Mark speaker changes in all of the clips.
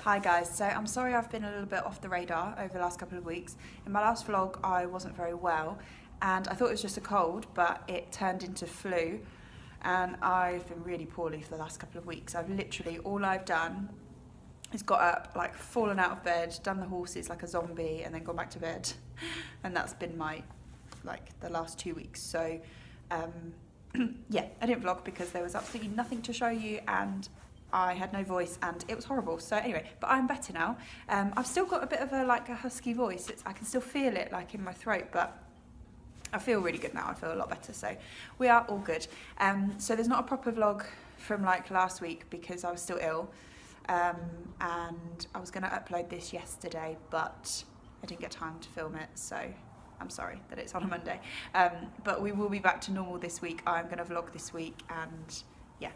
Speaker 1: Hi guys, so I'm sorry I've been a little bit off the radar over the last couple of weeks. In my last vlog I wasn't very well and I thought it was just a cold, but it turned into flu and I've been really poorly for the last couple of weeks. All I've done is got up, like fallen out of bed, done the horses like a zombie and then gone back to bed. And that's been my, the last 2 weeks. So yeah, I didn't vlog because there was absolutely nothing to show you and I had no voice and it was horrible. So anyway, but I'm better now. I've still got a bit of a husky voice. I can still feel it in my throat, but I feel really good now. I feel a lot better. So we are all good. So there's not a proper vlog from last week because I was still ill. And I was going to upload this yesterday, but I didn't get time to film it. So I'm sorry that it's on a Monday. But we will be back to normal this week. I'm going to vlog this week and yeah,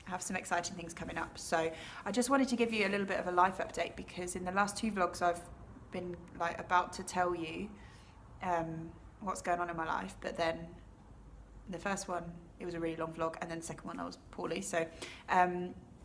Speaker 1: I have some exciting things coming up. So I just wanted to give you a little bit of a life update because in the last 2 vlogs I've been about to tell you what's going on in my life, but then the first one, it was a really long vlog, and then the second one I was poorly. So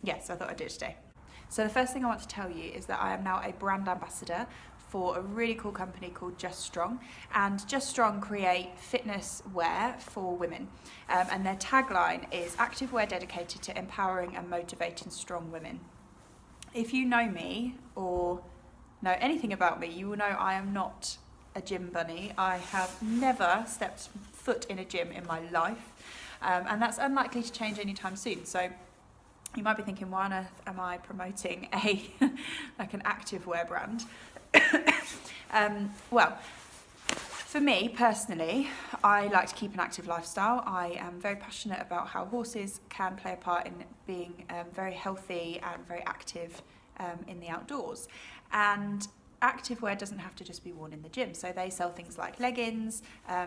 Speaker 1: yeah, so I thought I'd do it today. So the first thing I want to tell you is that I am now a brand ambassador for a really cool company called JustStrong, and JustStrong create fitness wear for women, and their tagline is active wear dedicated to empowering and motivating strong women. If you know me or know anything about me, you will know I am not a gym bunny. I have never stepped foot in a gym in my life, and that's unlikely to change anytime soon. So you might be thinking, why on earth am I promoting an active wear brand? Well, for me personally, I like to keep an active lifestyle. I am very passionate about how horses can play a part in being very healthy and very active in the outdoors. And active wear doesn't have to just be worn in the gym. So they sell things like leggings,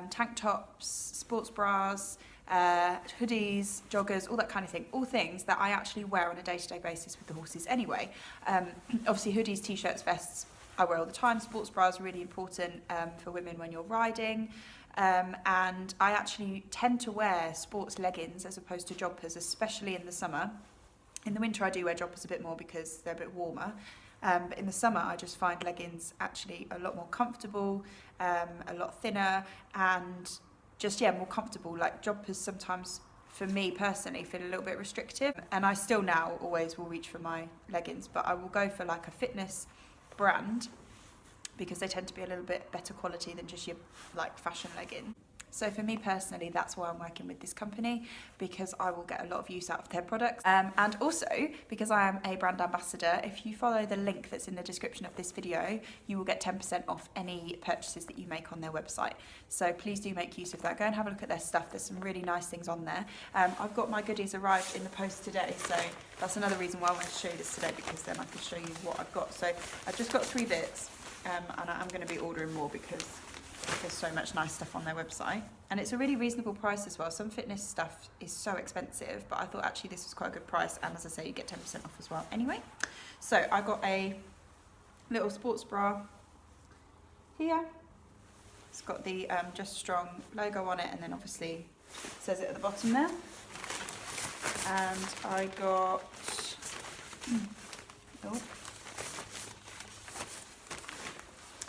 Speaker 1: tank tops, sports bras, hoodies, joggers, all that kind of thing. All things that I actually wear on a day-to-day basis with the horses anyway. Obviously hoodies, t-shirts, vests, I wear all the time. Sports bras are really important for women when you're riding. And I actually tend to wear sports leggings as opposed to joggers, especially in the summer. In the winter I do wear joggers a bit more because they're a bit warmer. But in the summer I just find leggings actually a lot more comfortable, a lot thinner, and just more comfortable. Joggers sometimes for me personally feel a little bit restrictive, and I still now always will reach for my leggings, but I will go for a fitness brand because they tend to be a little bit better quality than just your fashion legging. So for me personally, that's why I'm working with this company, because I will get a lot of use out of their products. And also, because I am a brand ambassador, if you follow the link that's in the description of this video, you will get 10% off any purchases that you make on their website. So please do make use of that. Go and have a look at their stuff. There's some really nice things on there. I've got my goodies arrived in the post today, so that's another reason why I wanted to show you this today, because then I can show you what I've got. So I've just got 3 bits, and I'm going to be ordering more because there's so much nice stuff on their website, and it's a really reasonable price as well. Some fitness stuff is so expensive, but I thought actually this was quite a good price, and as I say, you get 10% off as well. Anyway, so I got a little sports bra here. It's got the JustStrong logo on it, and then obviously it says it at the bottom there. And I got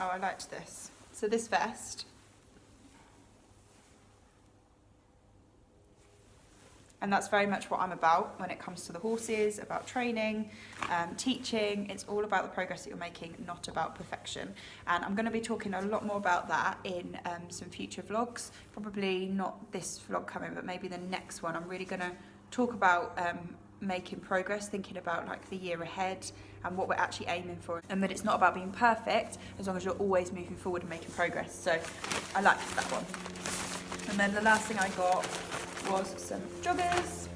Speaker 1: oh, I liked this. So this vest, and that's very much what I'm about when it comes to the horses, about training, teaching. It's all about the progress that you're making, not about perfection. And I'm going to be talking a lot more about that in some future vlogs. Probably not this vlog coming, but maybe the next one. I'm really going to talk about making progress, thinking about the year ahead and what we're actually aiming for, and that it's not about being perfect as long as you're always moving forward and making progress. So I liked that one. And then the last thing I got was some joggers.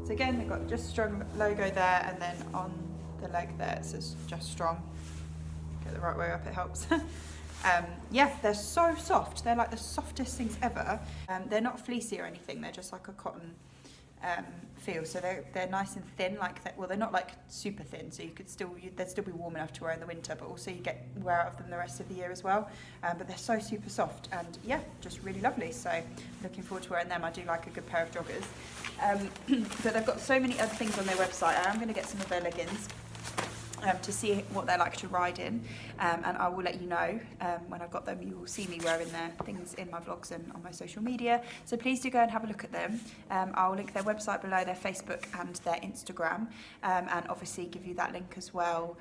Speaker 1: So again, they've got JustStrong logo there, and then on the leg there it says JustStrong. Get the right way up, it helps. Yeah, they're so soft. They're the softest things ever. They're not fleecy or anything. They're just a cotton feel. So they're nice and thin, like that. Well, they're not like super thin, so they'd still be warm enough to wear in the winter, but also you get wear out of them the rest of the year as well. But they're so super soft and yeah, just really lovely. So looking forward to wearing them. I do like a good pair of joggers. But they've got so many other things on their website. I am going to get some of their leggings to see what they're like to ride in, and I will let you know when I've got them. You will see me wearing their things in my vlogs and on my social media, so please do go and have a look at them. I'll link their website below, their Facebook and their Instagram, and obviously give you that link as well,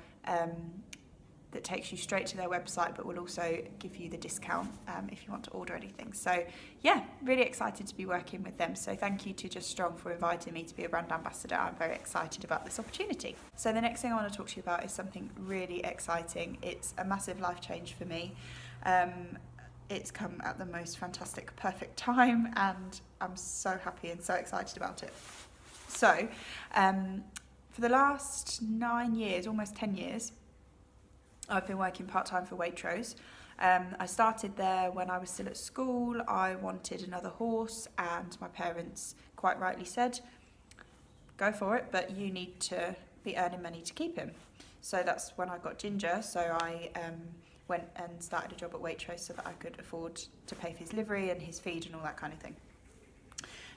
Speaker 1: that takes you straight to their website, but will also give you the discount if you want to order anything. So yeah, really excited to be working with them. So thank you to JustStrong for inviting me to be a brand ambassador. I'm very excited about this opportunity. So the next thing I want to talk to you about is something really exciting. It's a massive life change for me. It's come at the most fantastic, perfect time, and I'm so happy and so excited about it. So for the last 9 years, almost 10 years, I've been working part-time for Waitrose. I started there when I was still at school. I wanted another horse, and my parents quite rightly said, go for it, but you need to be earning money to keep him. So that's when I got Ginger. So I went and started a job at Waitrose so that I could afford to pay for his livery and his feed and all that kind of thing.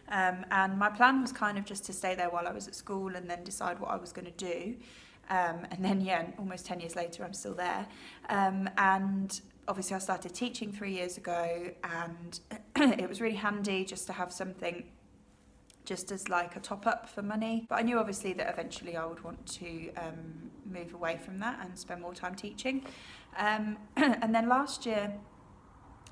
Speaker 1: And my plan was kind of just to stay there while I was at school and then decide what I was going to do. And then, yeah, almost 10 years later, I'm still there. And obviously I started teaching 3 years ago, and it was really handy just to have something just as like a top up for money. But I knew obviously that eventually I would want to move away from that and spend more time teaching. And then last year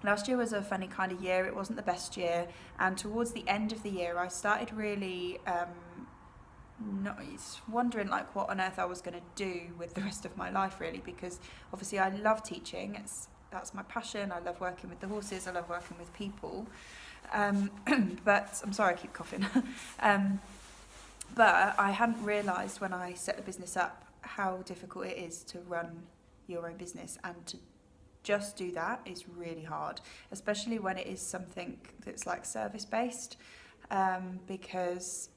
Speaker 1: was a funny kind of year. It wasn't the best year. And towards the end of the year, I started really wondering like what on earth I was going to do with the rest of my life, really, because obviously I love teaching. That's my passion. I love working with the horses. I love working with people. But I'm sorry, I keep coughing. But I hadn't realised when I set the business up how difficult it is to run your own business, and to just do that is really hard, especially when it is something that's like service based, because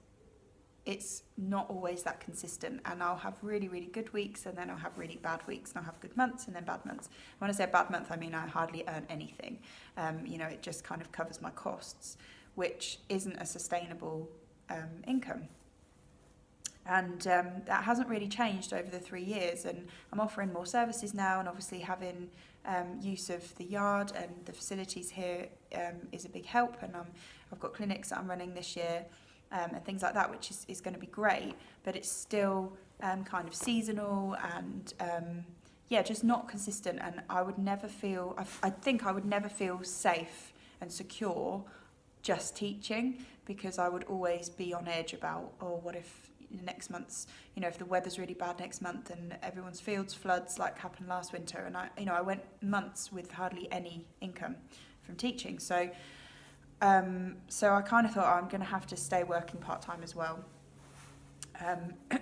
Speaker 1: it's not always that consistent, and I'll have really, really good weeks, and then I'll have really bad weeks, and I'll have good months and then bad months. When I say bad month, I mean I hardly earn anything. It just kind of covers my costs, which isn't a sustainable income. And that hasn't really changed over the 3 years, and I'm offering more services now, and obviously having use of the yard and the facilities here is a big help, and I've got clinics that I'm running this year, and things like that, which is going to be great, but it's still kind of seasonal and just not consistent. And I think I would never feel safe and secure just teaching, because I would always be on edge about, what if next month's, if the weather's really bad next month and everyone's fields floods like happened last winter, and I went months with hardly any income from teaching. So I kind of thought, I'm going to have to stay working part-time as well.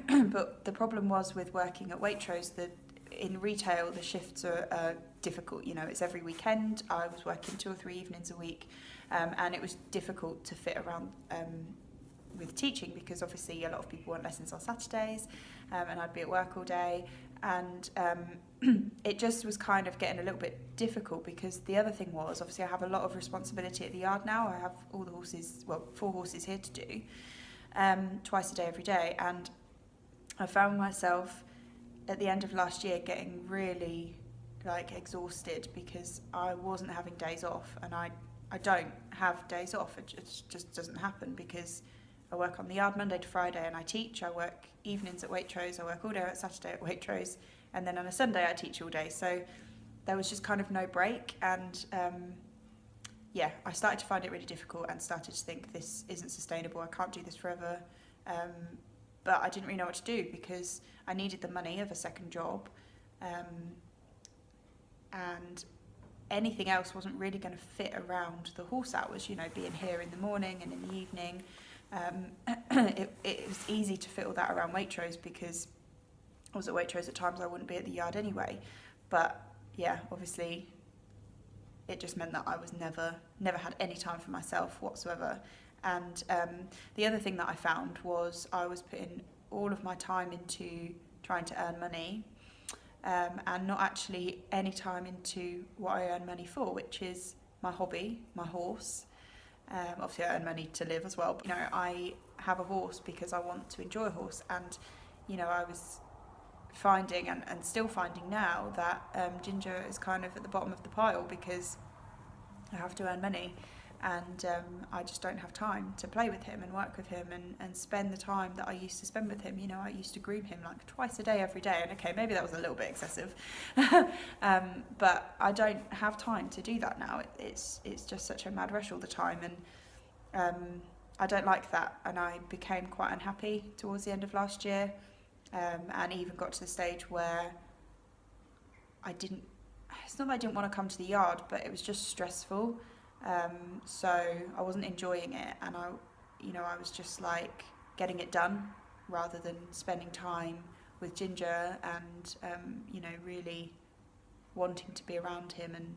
Speaker 1: But the problem was with working at Waitrose that in retail, the shifts are difficult. It's every weekend. I was working 2 or 3 evenings a week, and it was difficult to fit around with teaching, because obviously a lot of people want lessons on Saturdays, and I'd be at work all day. And it just was kind of getting a little bit difficult, because the other thing was, obviously I have a lot of responsibility at the yard now. I have all the horses, 4 horses here to do, twice a day, every day. And I found myself at the end of last year getting really exhausted, because I wasn't having days off, and I don't have days off. It just doesn't happen, because I work on the yard Monday to Friday and I teach. I work evenings at Waitrose. I work all day at Saturday at Waitrose, and then on a Sunday I teach all day. So there was just kind of no break, and I started to find it really difficult and started to think, this isn't sustainable. I can't do this forever. But I didn't really know what to do, because I needed the money of a second job, and anything else wasn't really going to fit around the horse hours, being here in the morning and in the evening. It was easy to fit all that around Waitrose, because I was at Waitrose at times I wouldn't be at the yard anyway. But yeah, obviously it just meant that I was never had any time for myself whatsoever, And the other thing that I found was I was putting all of my time into trying to earn money, and not actually any time into what I earn money for, which is my hobby, my horse. Obviously I earn money to live as well, but I have a horse because I want to enjoy a horse. And I was finding and still finding now that Ginger is kind of at the bottom of the pile because I have to earn money, and I just don't have time to play with him and work with him and spend the time that I used to spend with him. I used to groom him like twice a day, every day, and okay, maybe that was a little bit excessive, but I don't have time to do that now. It's just such a mad rush all the time, and I don't like that, and I became quite unhappy towards the end of last year, and even got to the stage where it's not that I didn't want to come to the yard, but it was just stressful. So I wasn't enjoying it, and I was just like getting it done rather than spending time with Ginger and really wanting to be around him, and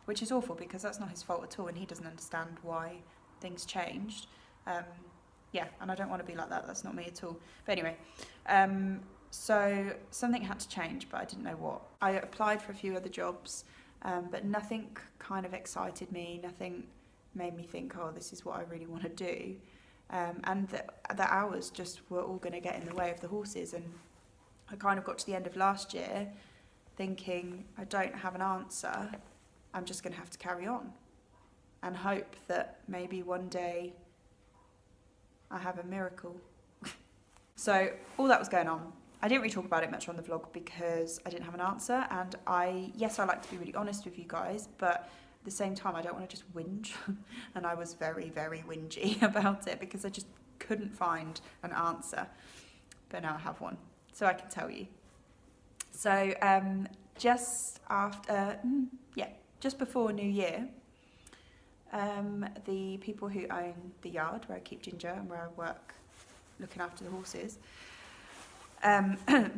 Speaker 1: which is awful because that's not his fault at all, and he doesn't understand why things changed. And I don't want to be like that. That's not me at all. But anyway, so something had to change, but I didn't know what. I applied for a few other jobs, but nothing kind of excited me. Nothing made me think, oh, this is what I really want to do. And the hours just were all going to get in the way of the horses. And I kind of got to the end of last year thinking, I don't have an answer. I'm just going to have to carry on and hope that maybe one day I have a miracle. So all that was going on. I didn't really talk about it much on the vlog because I didn't have an answer, and I like to be really honest with you guys, but at the same time I don't want to just whinge. And I was very, very whingy about it because I just couldn't find an answer. But now I have one, so I can tell you. So just before New Year, the people who own the yard where I keep Ginger and where I work looking after the horses,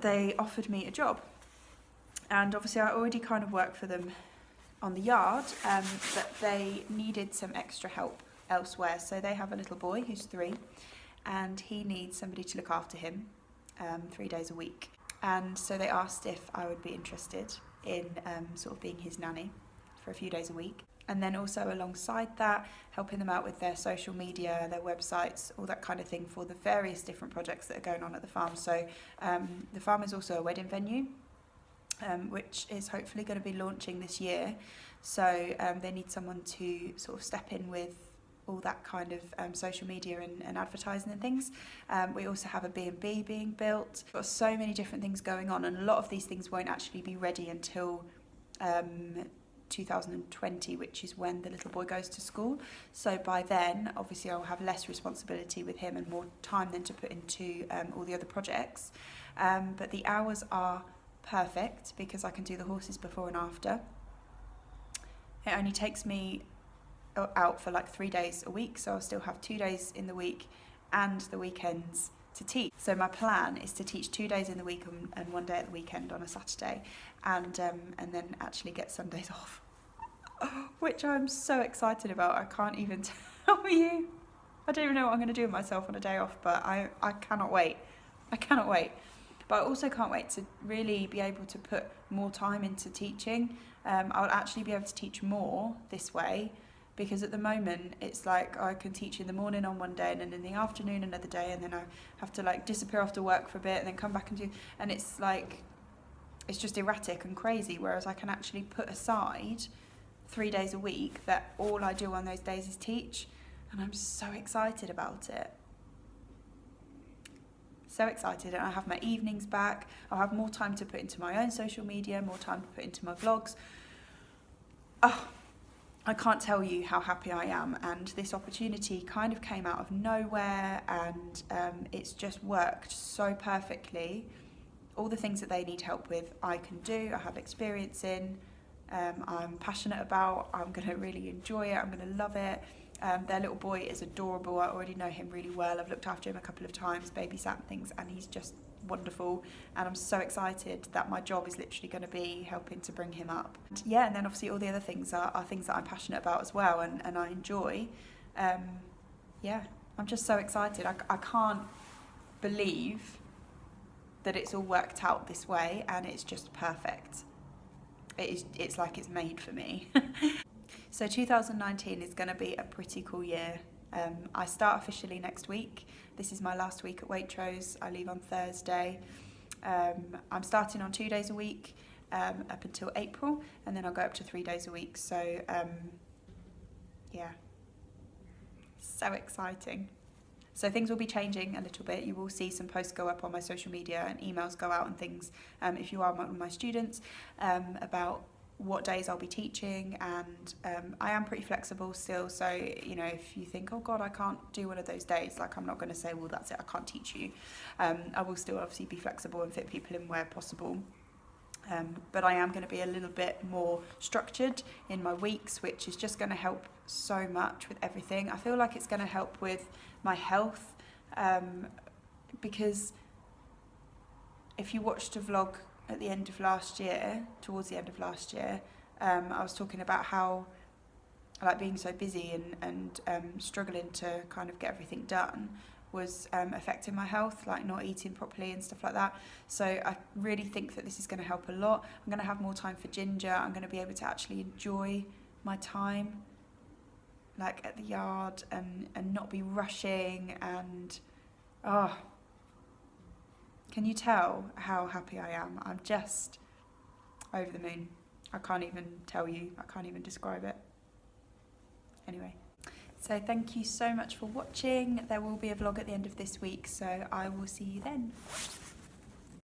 Speaker 1: they offered me a job. And obviously I already kind of work for them on the yard, but they needed some extra help elsewhere. So they have a little boy who's 3, and he needs somebody to look after him 3 days a week. And so they asked if I would be interested in sort of being his nanny for a few days a week. And then also alongside that, helping them out with their social media, their websites, all that kind of thing for the various different projects that are going on at the farm. So the farm is also a wedding venue, which is hopefully going to be launching this year. So they need someone to sort of step in with all that kind of social media and advertising and things. We also have a B&B being built. We've got so many different things going on, and a lot of these things won't actually be ready until 2020, which is when the little boy goes to school. So by then, obviously, I'll have less responsibility with him and more time then to put into all the other projects. But the hours are perfect because I can do the horses before and after. It only takes me out for like 3 days a week, so I'll still have 2 days in the week and the weekends to teach. So my plan is to teach 2 days in the week and 1 day at the weekend on a Saturday, and then actually get Sundays off, which I'm so excited about. I can't even tell you. I don't even know what I'm going to do with myself on a day off, but I cannot wait. I cannot wait. But I also can't wait to really be able to put more time into teaching. I'll actually be able to teach more this way, because at the moment it's like I can teach in the morning on one day and then in the afternoon another day, and then I have to like disappear after work for a bit and then come back and do, and it's like, it's just erratic and crazy, whereas I can actually put aside 3 days a week that all I do on those days is teach, and I'm so excited about it. So excited, and I have my evenings back. I'll have more time to put into my own social media, more time to put into my vlogs. Oh, I can't tell you how happy I am, and this opportunity kind of came out of nowhere, and it's just worked so perfectly. All the things that they need help with, I can do, I have experience in, I'm passionate about, I'm going to really enjoy it, I'm going to love it. Their little boy is adorable. I already know him really well. I've looked after him a couple of times, babysat and things, and he's just wonderful. And I'm so excited that my job is literally going to be helping to bring him up. Yeah, and then obviously all the other things are things that I'm passionate about as well, and I enjoy. yeah, I'm just so excited. I can't believe that it's all worked out this way and it's just perfect. It's like it's made for me. So 2019 is going to be a pretty cool year. I start officially next week. This is my last week at Waitrose. I leave on Thursday. I'm starting on 2 days a week up until April, and then I'll go up to 3 days a week. So yeah, so exciting. So things will be changing a little bit. You will see some posts go up on my social media and emails go out and things, if you are one of my students, about what days I'll be teaching, and I am pretty flexible still, so you know, if you think, oh god, I can't do one of those days, like, I'm not going to say, well, that's it, I can't teach you. I will still obviously be flexible and fit people in where possible. But I am going to be a little bit more structured in my weeks, which is just going to help so much with everything. I feel like it's going to help with my health, because if you watched a vlog at the end of last year, towards the end of last year, I was talking about how like being so busy and struggling to kind of get everything done was affecting my health, like not eating properly and stuff like that. So I really think that this is going to help a lot. I'm going to have more time for Ginger. I'm going to be able to actually enjoy my time, like at the yard, and not be rushing, and can you tell how happy I am? I'm just over the moon. I can't even tell you, I can't even describe it. Anyway, so thank you so much for watching. There will be a vlog at the end of this week, so I will see you then.